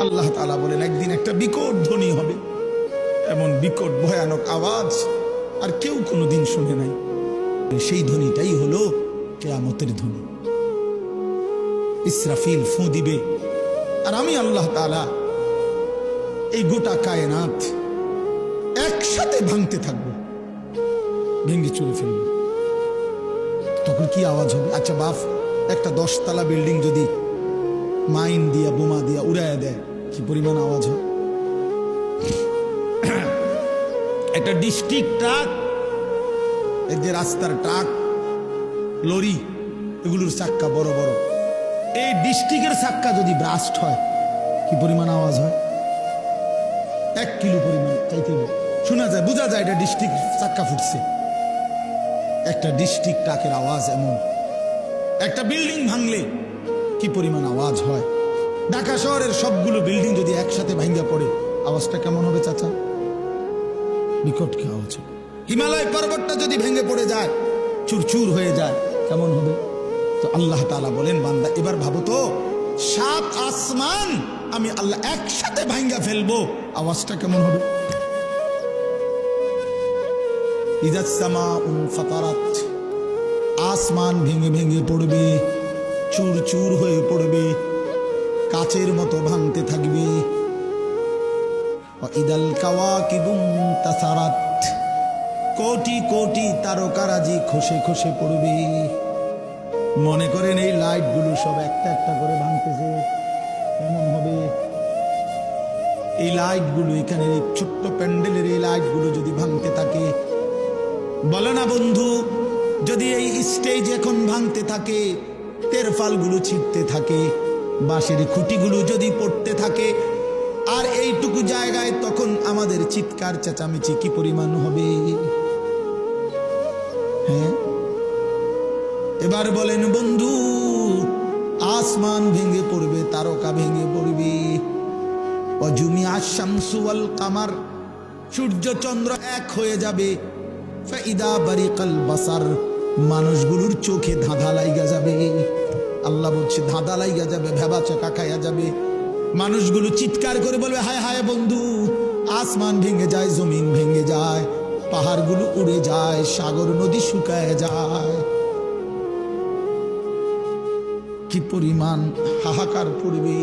আল্লাহ তাআলা বলেন একদিন একটা বিকট ধ্বনি হবে, এমন বিকট ভয়ানক আওয়াজ আর কেউ কোনোদিন শুনে নাই। সেই ধ্বনিটাই হলো কিয়ামতের ধ্বনি। ইসরাফিল ফু দিবে, আর আমি আল্লাহ তাআলা এই গোটা কায়নাত একসাথে ভাঙতে থাকবো, ভেঙে চুরে ফেলবো। তখন কি আওয়াজ হবে? আচ্ছা বাপ, একটা 10 তলা বিল্ডিং যদি মাইন দিয়া বোমা দিয়া উড়াইয়া দেয়, কি পরিমাণ আওয়াজ হয়? একটা ডিস্ট্রিক্ট ট্রাক, এই যে রাস্তার ট্রাক, লরি, এগুলোর চাক্কা বড় বড়, এই ডিস্ট্রিক্টের চাক্কা যদি ব্রাস্ট হয়, কি পরিমাণ আওয়াজ হয়? 1 কিলো পরিমাণ চাইতে শোনা যায়, বোঝা যায় এটা ডিস্ট্রিক্ট চাক্কা ফুটছে। একটা ডিস্ট্রিক্ট ট্রাকের আওয়াজ এমন। একটা বিল্ডিং ভাঙলে কি পরিমাণ আওয়াজ হয়? ঢাকা শহরের সবগুলো বিল্ডিং যদি একসাথে ভাঙ্গা পড়ে, আওয়াজটা কেমন হবে চাচা? বিকট কি আওয়াজ হবে? হিমালয় পর্বতটা যদি ভেঙে পড়ে যায়, চুরচুর হয়ে যায়, কেমন হবে? তো আল্লাহ তাআলা বলেন, বান্দা এবার ভাবো তো, 7 আসমান আমি আল্লাহ একসাথে ভাঙ্গা ফেলবো, আওয়াজটা কেমন হবে? ইযাস সামাউন ফাতারাত, আসমান ভেঙে ভেঙে পড়বে, চুর চুর হয়ে পড়বে, কাচের মতো ভাঙতে থাকবে। ইদাল কাওয়াকিবুন তাসারাত, কোটি কোটি তারকারাজি খসে খসে পড়বে। মনে করেন এই লাইটগুলো সব একটা একটা করে ভাঙতেছে, কেমন হবে? এই লাইটগুলো, এখানে এই ছোট্ট প্যান্ডেলের এই লাইটগুলো যদি ভাঙতে থাকে, বলো না বন্ধু, যদি এই স্টেজ এখন ভাঙতে থাকে, তেরফালগুলো ছিটতে থাকে, বাঁশের খুঁটিগুলো যদি পড়তে থাকে, আর এইটুকু জায়গায় তখন আমাদের চিৎকার চেঁচামেচি কি পরিমাণ হবে? হ্যাঁ, এবার বলেন বন্ধু, আসমান ভেঙে পড়বে, তারকা ভেঙে পড়বে, ওয়াজুমিআ শামসু ওয়াল কামার, সূর্য চন্দ্র এক হয়ে যাবে, ফাইদা বারিকাল বাসার, মানুষগুলোর চোখে ধাঁধা লাইগা যাবে। আল্লাহ বলছে ধাঁধা লাইগা যাবে, ভেবা চাকা খাইয়া যাবে। মানুষগুলো চিৎকার করে বলবে, হায় হায় বন্ধু, আসমান ভেঙে যায়, জমিন ভেঙে যায়, পাহাড়গুলো উড়ে যায়, সাগর নদী শুকায় যায়। কি পরিমাণ হাহাকার পড়বে!